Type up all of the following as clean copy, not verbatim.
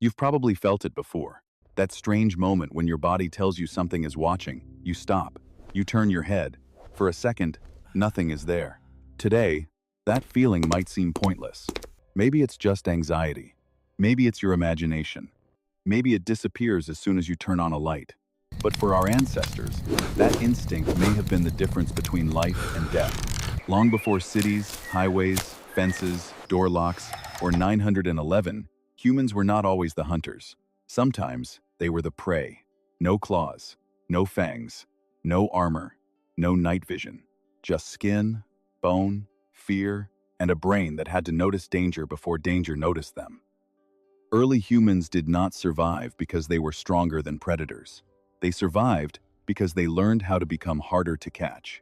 You've probably felt it before. That strange moment when your body tells you something is watching, you stop, you turn your head. For a second, nothing is there. Today, that feeling might seem pointless. Maybe it's just anxiety. Maybe it's your imagination. Maybe it disappears as soon as you turn on a light. But for our ancestors, that instinct may have been the difference between life and death. Long before cities, highways, fences, door locks, or 911, humans were not always the hunters. Sometimes they were the prey. No claws, no fangs, no armor, no night vision. Just skin, bone, fear, and a brain that had to notice danger before danger noticed them. Early humans did not survive because they were stronger than predators. They survived because they learned how to become harder to catch.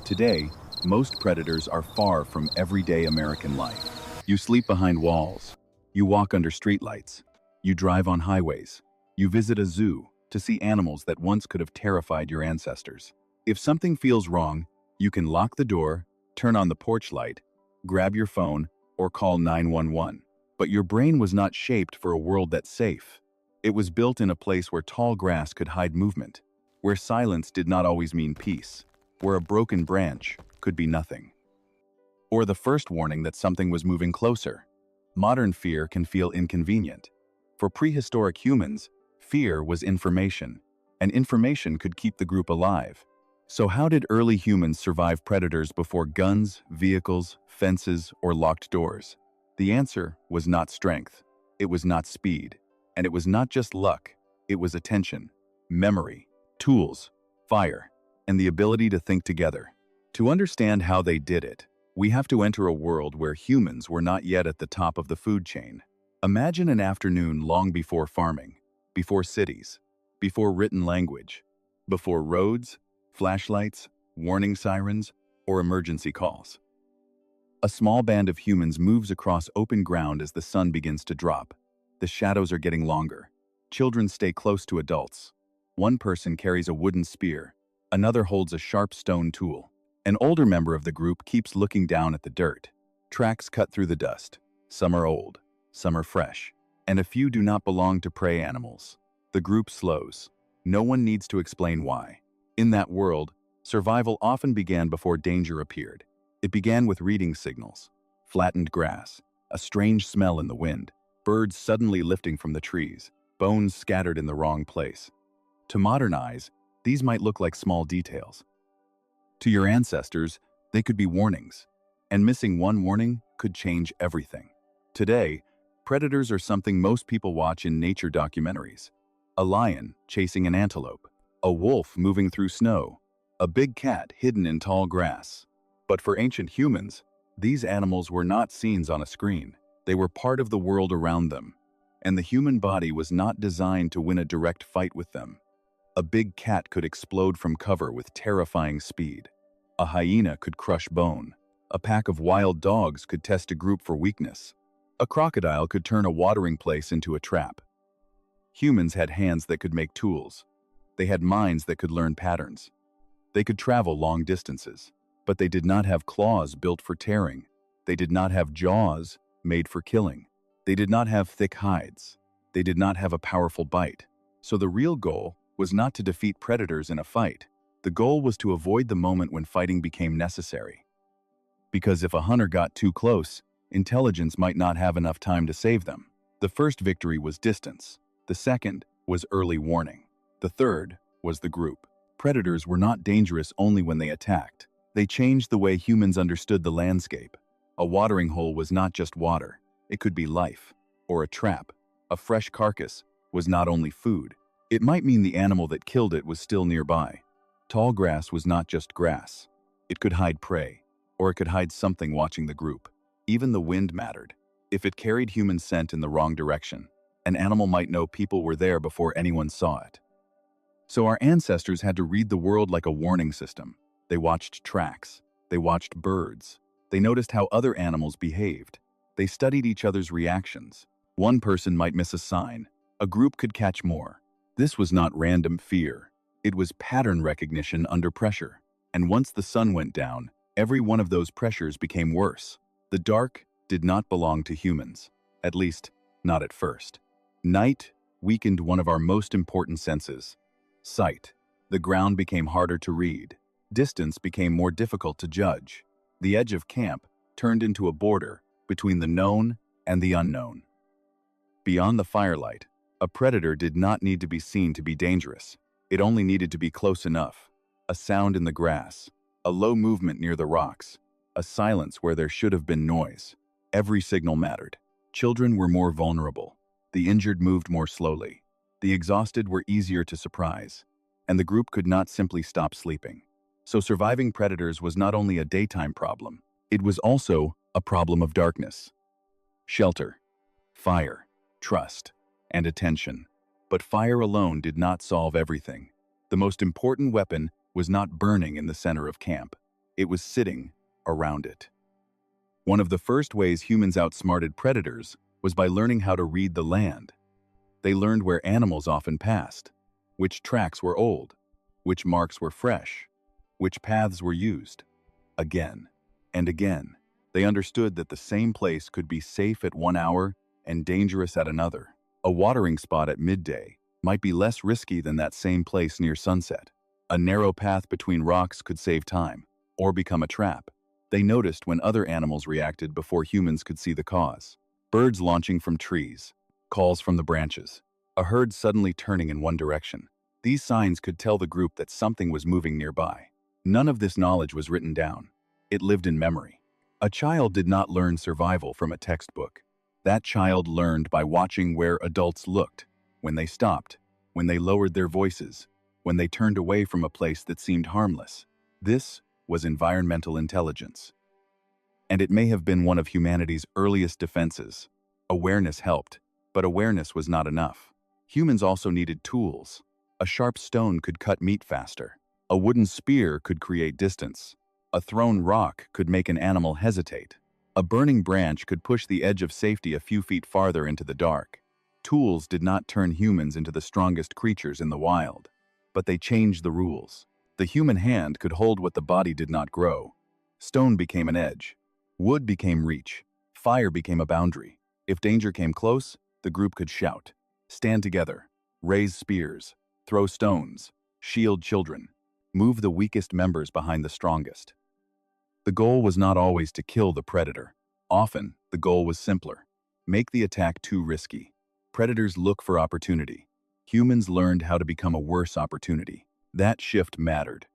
Today, most predators are far from everyday American life. You sleep behind walls. You walk under streetlights. You drive on highways. You visit a zoo to see animals that once could have terrified your ancestors. If something feels wrong, you can lock the door, turn on the porch light, grab your phone, or call 911. But your brain was not shaped for a world that's safe. It was built in a place where tall grass could hide movement, where silence did not always mean peace, where a broken branch could be nothing. Or the first warning that something was moving closer. Modern fear can feel inconvenient. For prehistoric humans, fear was information, and information could keep the group alive. So how did early humans survive predators before guns, vehicles, fences, or locked doors? The answer was not strength. It was not speed. And it was not just luck. It was attention, memory, tools, fire, and the ability to think together. To understand how they did it, we have to enter a world where humans were not yet at the top of the food chain. Imagine an afternoon long before farming, before cities, before written language, before roads, flashlights, warning sirens, or emergency calls. A small band of humans moves across open ground as the sun begins to drop. The shadows are getting longer. Children stay close to adults. One person carries a wooden spear. Another holds a sharp stone tool. An older member of the group keeps looking down at the dirt. Tracks cut through the dust. Some are old, some are fresh, and a few do not belong to prey animals. The group slows. No one needs to explain why. In that world, survival often began before danger appeared. It began with reading signals, flattened grass, a strange smell in the wind, birds suddenly lifting from the trees, bones scattered in the wrong place. To modern eyes, these might look like small details. To your ancestors, they could be warnings, and missing one warning could change everything. Today, predators are something most people watch in nature documentaries. A lion chasing an antelope, a wolf moving through snow, a big cat hidden in tall grass. But for ancient humans, these animals were not scenes on a screen. They were part of the world around them, and the human body was not designed to win a direct fight with them. A big cat could explode from cover with terrifying speed. A hyena could crush bone. A pack of wild dogs could test a group for weakness. A crocodile could turn a watering place into a trap. Humans had hands that could make tools. They had minds that could learn patterns. They could travel long distances, but they did not have claws built for tearing. They did not have jaws made for killing. They did not have thick hides. They did not have a powerful bite. So the real goal was not to defeat predators in a fight. The goal was to avoid the moment when fighting became necessary. Because if a hunter got too close, intelligence might not have enough time to save them. The first victory was distance. The second was early warning. The third was the group. Predators were not dangerous only when they attacked. They changed the way humans understood the landscape. A watering hole was not just water. It could be life, or a trap. A fresh carcass was not only food. It might mean the animal that killed it was still nearby. Tall grass was not just grass. It could hide prey, or it could hide something watching the group. Even the wind mattered. If it carried human scent in the wrong direction, an animal might know people were there before anyone saw it. So our ancestors had to read the world like a warning system. They watched tracks. They watched birds. They noticed how other animals behaved. They studied each other's reactions. One person might miss a sign. A group could catch more. This was not random fear. It was pattern recognition under pressure. And once the sun went down, every one of those pressures became worse. The dark did not belong to humans. At least, not at first. Night weakened one of our most important senses, sight. The ground became harder to read. Distance became more difficult to judge. The edge of camp turned into a border between the known and the unknown. Beyond the firelight, a predator did not need to be seen to be dangerous. It only needed to be close enough. A sound in the grass, a low movement near the rocks, a silence where there should have been noise. Every signal mattered. Children were more vulnerable. The injured moved more slowly. The exhausted were easier to surprise. And the group could not simply stop sleeping. So surviving predators was not only a daytime problem, it was also a problem of darkness. Shelter, fire, trust, and attention. But fire alone did not solve everything. The most important weapon was not burning in the center of camp. It was sitting around it. One of the first ways humans outsmarted predators was by learning how to read the land. They learned where animals often passed, which tracks were old, which marks were fresh, which paths were used. Again and again, they understood that the same place could be safe at one hour and dangerous at another. A watering spot at midday might be less risky than that same place near sunset. A narrow path between rocks could save time, or become a trap. They noticed when other animals reacted before humans could see the cause. Birds launching from trees, calls from the branches, a herd suddenly turning in one direction. These signs could tell the group that something was moving nearby. None of this knowledge was written down. It lived in memory. A child did not learn survival from a textbook. That child learned by watching where adults looked, when they stopped, when they lowered their voices, when they turned away from a place that seemed harmless. This was environmental intelligence. And it may have been one of humanity's earliest defenses. Awareness helped, but awareness was not enough. Humans also needed tools. A sharp stone could cut meat faster. A wooden spear could create distance. A thrown rock could make an animal hesitate. A burning branch could push the edge of safety a few feet farther into the dark. Tools did not turn humans into the strongest creatures in the wild, but they changed the rules. The human hand could hold what the body did not grow. Stone became an edge. Wood became reach. Fire became a boundary. If danger came close, the group could shout, stand together, raise spears, throw stones, shield children, move the weakest members behind the strongest. The goal was not always to kill the predator. Often, the goal was simpler. Make the attack too risky. Predators look for opportunity. Humans learned how to become a worse opportunity. That shift mattered,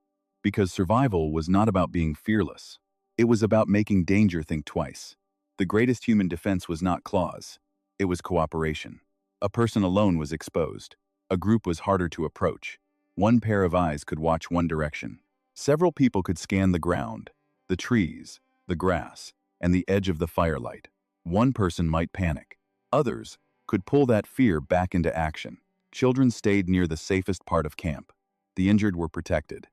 because survival was not about being fearless. It was about making danger think twice. The greatest human defense was not claws. It was cooperation. A person alone was exposed. A group was harder to approach. One pair of eyes could watch one direction. Several people could scan the ground, the trees, the grass, and the edge of the firelight. One person might panic. Others could pull that fear back into action. Children stayed near the safest part of camp. The injured were protected.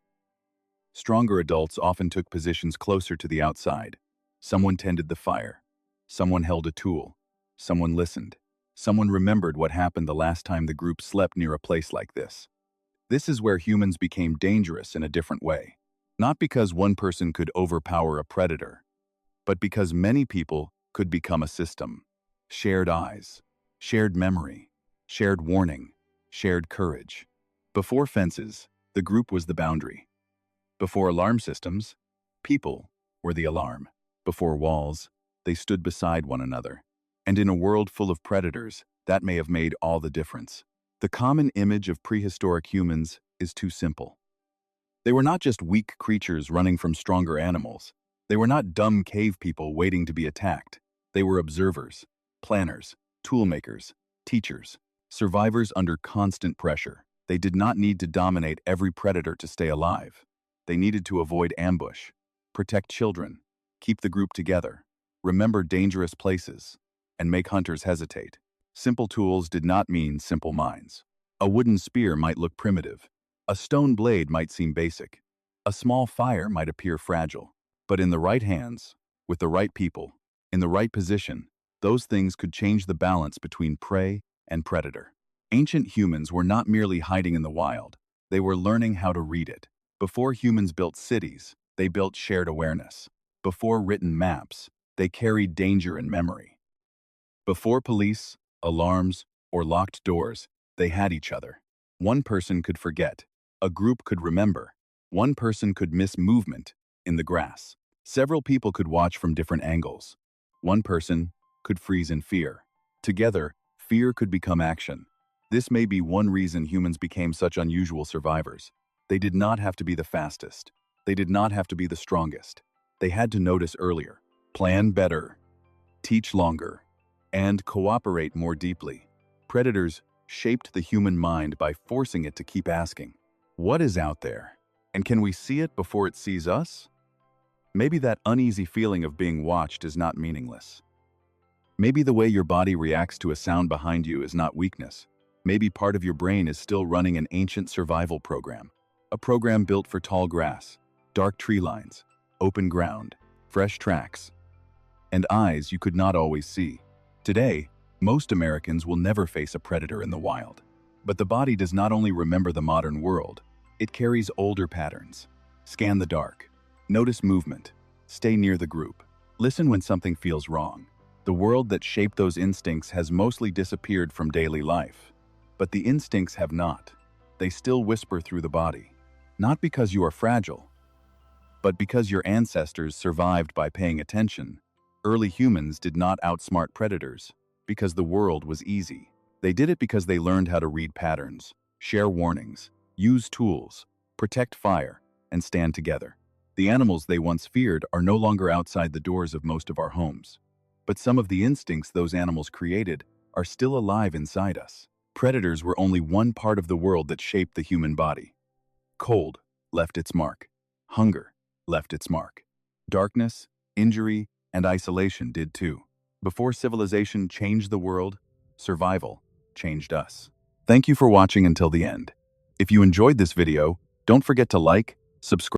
Stronger adults often took positions closer to the outside. Someone tended the fire. Someone held a tool. Someone listened. Someone remembered what happened the last time the group slept near a place like this. This is where humans became dangerous in a different way. Not because one person could overpower a predator, but because many people could become a system. Shared eyes, shared memory, shared warning, shared courage. Before fences, the group was the boundary. Before alarm systems, people were the alarm. Before walls, they stood beside one another. And in a world full of predators, that may have made all the difference. The common image of prehistoric humans is too simple. They were not just weak creatures running from stronger animals. They were not dumb cave people waiting to be attacked. They were observers, planners, toolmakers, teachers, survivors under constant pressure. They did not need to dominate every predator to stay alive. They needed to avoid ambush, protect children, keep the group together, remember dangerous places, and make hunters hesitate. Simple tools did not mean simple minds. A wooden spear might look primitive. A stone blade might seem basic. A small fire might appear fragile. But in the right hands, with the right people, in the right position, those things could change the balance between prey and predator. Ancient humans were not merely hiding in the wild. They were learning how to read it. Before humans built cities, they built shared awareness. Before written maps, they carried danger in memory. Before police, alarms, or locked doors, they had each other. One person could forget. A group could remember. One person could miss movement in the grass. Several people could watch from different angles. One person could freeze in fear. Together, fear could become action. This may be one reason humans became such unusual survivors. They did not have to be the fastest. They did not have to be the strongest. They had to notice earlier, plan better, teach longer, and cooperate more deeply. Predators shaped the human mind by forcing it to keep asking, what is out there? And can we see it before it sees us? Maybe that uneasy feeling of being watched is not meaningless. Maybe the way your body reacts to a sound behind you is not weakness. Maybe part of your brain is still running an ancient survival program. A program built for tall grass, dark tree lines, open ground, fresh tracks, and eyes you could not always see. Today, most Americans will never face a predator in the wild. But the body does not only remember the modern world, it carries older patterns. Scan the dark. Notice movement. Stay near the group. Listen when something feels wrong. The world that shaped those instincts has mostly disappeared from daily life. But the instincts have not. They still whisper through the body. Not because you are fragile, but because your ancestors survived by paying attention. Early humans did not outsmart predators because the world was easy. They did it because they learned how to read patterns, share warnings, use tools, protect fire, and stand together. The animals they once feared are no longer outside the doors of most of our homes. But some of the instincts those animals created are still alive inside us. Predators were only one part of the world that shaped the human body. Cold left its mark. Hunger left its mark. Darkness, injury, and isolation did too. Before civilization changed the world, survival changed us. Thank you for watching until the end. If you enjoyed this video, don't forget to like, subscribe,